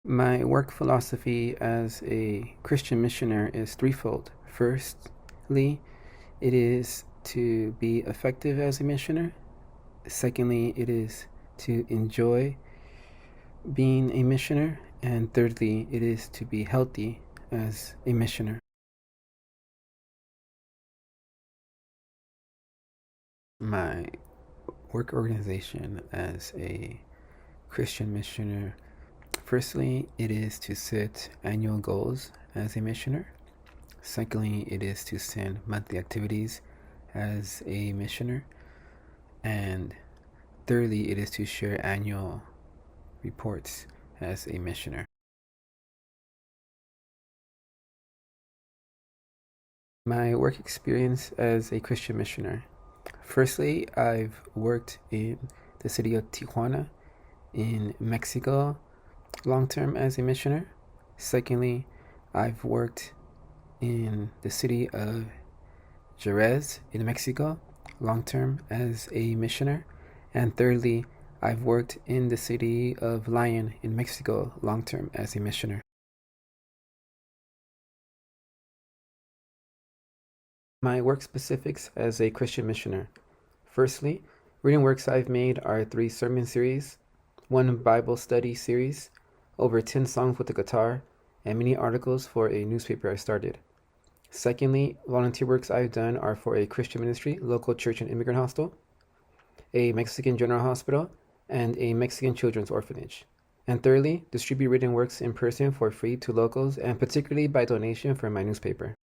My work philosophy as a Christian missioner is threefold. Firstly, it is to be effective as a missioner. Secondly, it is to enjoy being a missioner. And thirdly, it is to be healthy as a missioner. My work organization as a Christian missioner, firstly, it is to set annual goals as a missioner. Secondly, it is to send monthly activities as a missioner. And thirdly, it is to share annual reports as a missioner. My work experience as a Christian missioner. Firstly, I've worked in the city of Tijuana in Mexico long term as a missioner. Secondly, I've worked in the city of Jerez in Mexico long term as a missioner. And thirdly, I've worked in the city of Lyon in Mexico long term as a missioner. My work specifics as a Christian missioner. Firstly, reading works I've made are 3 sermon series, 1 Bible study series, over 10 songs with the guitar, and many articles for a newspaper I started. Secondly, volunteer works I've done are for a Christian ministry, local church and immigrant hostel, a Mexican general hospital, and a Mexican children's orphanage. And thirdly, distribute written works in person for free to locals and particularly by donation for my newspaper.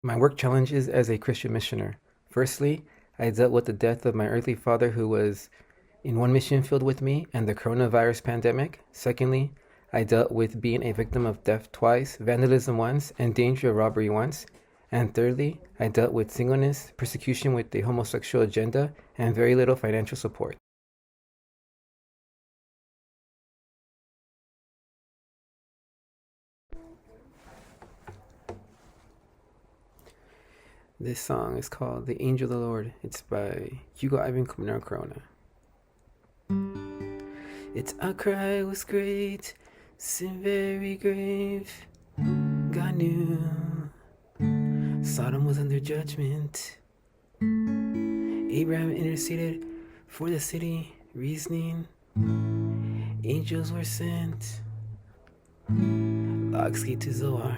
My work challenges as a Christian missioner. Firstly, I dealt with the death of my earthly father who was in one mission field with me and the coronavirus pandemic. Secondly, I dealt with being a victim of theft twice, vandalism once, and danger of robbery once. And thirdly, I dealt with singleness, persecution with a homosexual agenda, and very little financial support. This song is called The Angel of the Lord. It's by Hugo Ivan Comunero Corona. Its outcry was great, sin very grave. God knew Sodom was under judgment. Abraham interceded for the city, reasoning. Angels were sent. Logs gate to Zoar.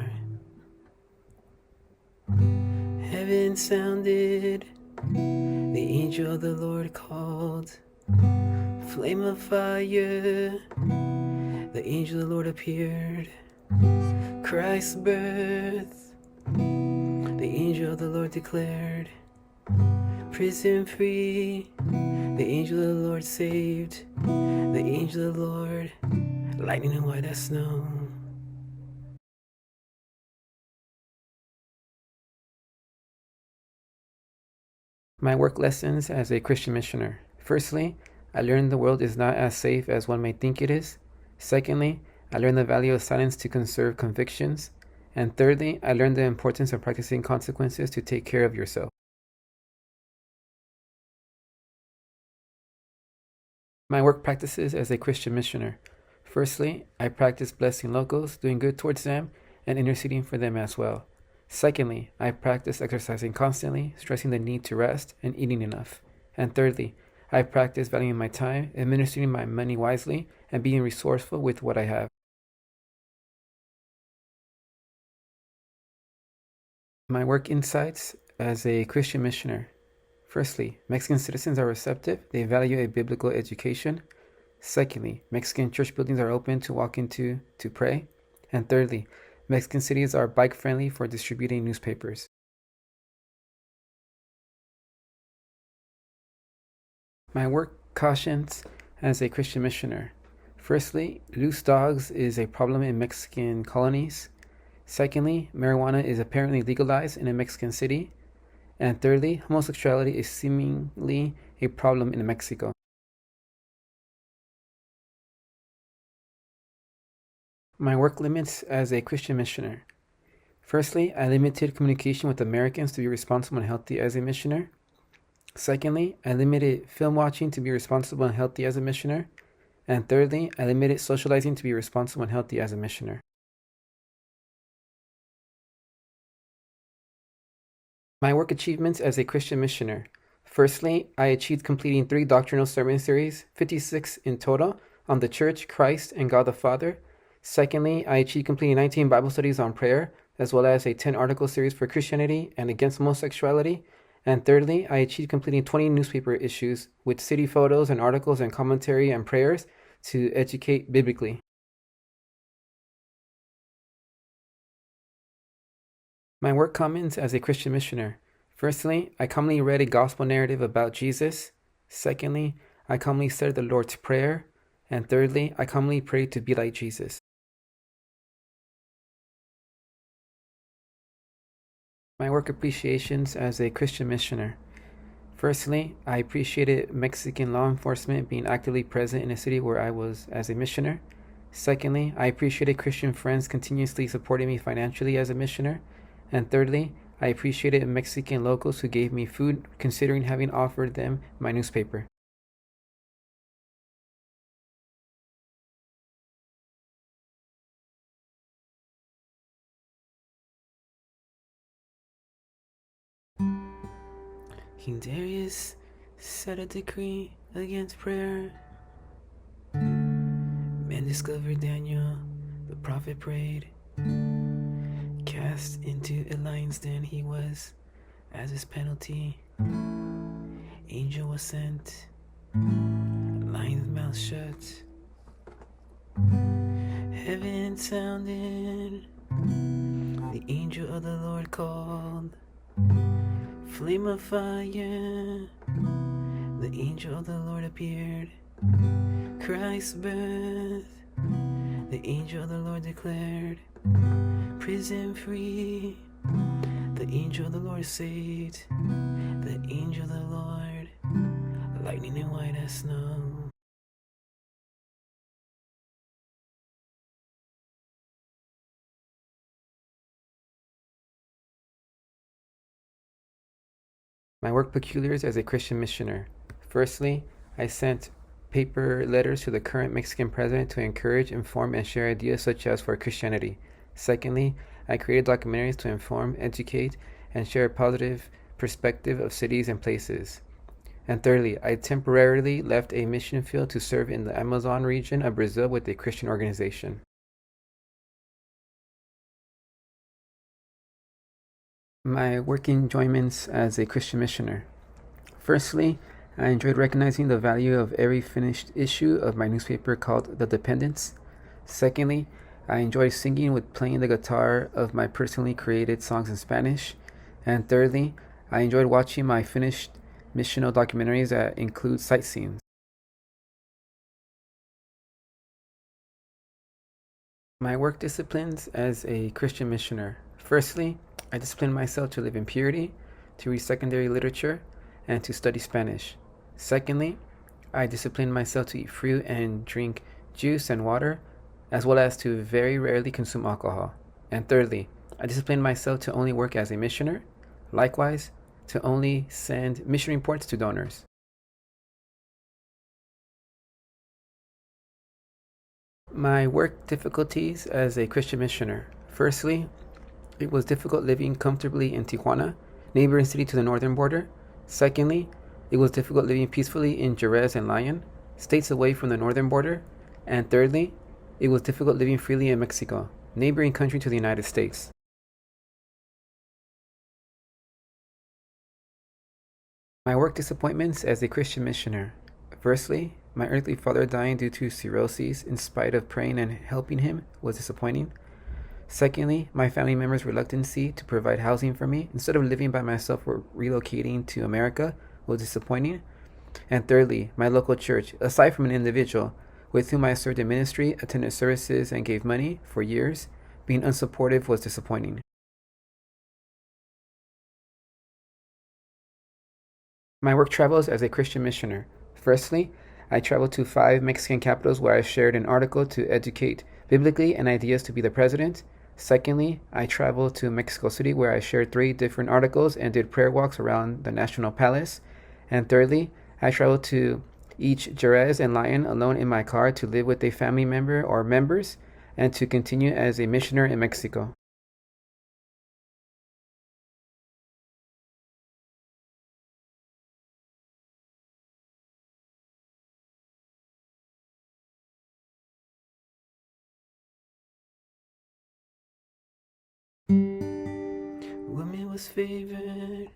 Heaven sounded. The angel of the Lord called. Flame of fire. The angel of the Lord appeared. Christ's birth. The angel of the Lord declared. Prison free. The angel of the Lord saved. The angel of the Lord. Lightning and white as snow. My work lessons as a Christian missioner. Firstly, I learned the world is not as safe as one may think it is. Secondly, I learned the value of silence to conserve convictions. And thirdly, I learned the importance of practicing consequences to take care of yourself. My work practices as a Christian missioner. Firstly, I practice blessing locals, doing good towards them, and interceding for them as well. Secondly, I practice exercising constantly, stressing the need to rest, and eating enough. And thirdly, I practice valuing my time, administering my money wisely, and being resourceful with what I have. My work insights as a Christian missioner. Firstly, Mexican citizens are receptive. They value a biblical education. Secondly, Mexican church buildings are open to walk into to pray. And thirdly, Mexican cities are bike friendly for distributing newspapers. My work cautions as a Christian missioner. Firstly, loose dogs is a problem in Mexican colonies. Secondly, marijuana is apparently legalized in a Mexican city. And thirdly, homosexuality is seemingly a problem in Mexico. My work limits as a Christian missioner. Firstly, I limited communication with Americans to be responsible and healthy as a missioner. Secondly, I limited film watching to be responsible and healthy as a missioner. And thirdly, I limited socializing to be responsible and healthy as a missioner. My work achievements as a Christian missioner. Firstly, I achieved completing 3 doctrinal sermon series, 56 in total, on the Church, Christ, and God the Father. Secondly, I achieved completing 19 Bible studies on prayer, as well as a 10-article series for Christianity and against homosexuality. And thirdly, I achieved completing 20 newspaper issues with city photos and articles and commentary and prayers to educate biblically. My work comments as a Christian missioner. Firstly, I commonly read a gospel narrative about Jesus. Secondly, I commonly said the Lord's Prayer. And thirdly, I commonly prayed to be like Jesus. My work appreciations as a Christian missioner. Firstly, I appreciated Mexican law enforcement being actively present in a city where I was as a missioner. Secondly, I appreciated Christian friends continuously supporting me financially as a missioner. And thirdly, I appreciated Mexican locals who gave me food, considering having offered them my newspaper. King Darius set a decree against prayer. Men discovered Daniel, the prophet prayed. Cast into a lion's den he was, as his penalty. Angel was sent, lion's mouth shut. Heaven sounded, the angel of the Lord called. Flame of fire, the angel of the Lord appeared. Christ's birth, the angel of the Lord declared. Prison free, the angel of the Lord saved. The angel of the Lord, lightning and white as snow. My work peculiars as a Christian missioner. Firstly, I sent paper letters to the current Mexican president to encourage, inform, and share ideas such as for Christianity. Secondly, I created documentaries to inform, educate, and share a positive perspective of cities and places. And thirdly, I temporarily left a mission field to serve in the Amazon region of Brazil with a Christian organization. My work enjoyments as a Christian missioner. Firstly, I enjoyed recognizing the value of every finished issue of my newspaper called The Dependents. Secondly, I enjoyed singing with playing the guitar of my personally created songs in Spanish. And thirdly, I enjoyed watching my finished missional documentaries that include sightseeing. My work disciplines as a Christian missioner. Firstly, I disciplined myself to live in purity, to read secondary literature, and to study Spanish. Secondly, I disciplined myself to eat fruit and drink juice and water, as well as to very rarely consume alcohol. And thirdly, I disciplined myself to only work as a missioner, likewise, to only send mission reports to donors. My work difficulties as a Christian missioner. Firstly, it was difficult living comfortably in Tijuana, neighboring city to the northern border. Secondly, it was difficult living peacefully in Jerez and Lyon, states away from the northern border. And thirdly, it was difficult living freely in Mexico, neighboring country to the United States. My work disappointments as a Christian missioner. Firstly, my earthly father dying due to cirrhosis in spite of praying and helping him was disappointing. Secondly, my family members' reluctancy to provide housing for me instead of living by myself or relocating to America was disappointing. And thirdly, my local church, aside from an individual with whom I served in ministry, attended services, and gave money for years, being unsupportive was disappointing. My work travels as a Christian missioner. Firstly, I traveled to 5 Mexican capitals where I shared an article to educate biblically and ideas to be the president. Secondly, I traveled to Mexico City where I shared 3 different articles and did prayer walks around the National Palace. And thirdly, I traveled to each Jerez and Lyon alone in my car to live with a family member or members and to continue as a missioner in Mexico. Woman was favored,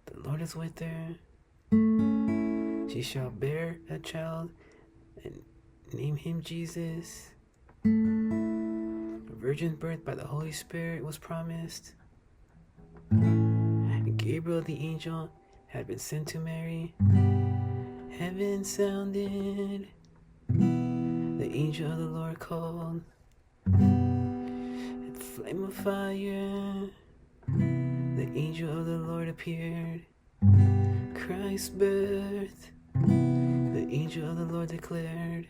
the Lord is with her. She shall bear a child and name him Jesus. A virgin birth by the Holy Spirit was promised. Gabriel the angel had been sent to Mary. Heaven sounded, the angel of the Lord called. A flame of fire, the angel of the Lord appeared. Christ's birth, the angel of the Lord declared.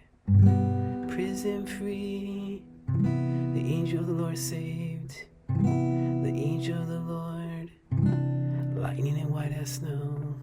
Prison free, the angel of the Lord saved. The angel of the Lord, lightning and white as snow.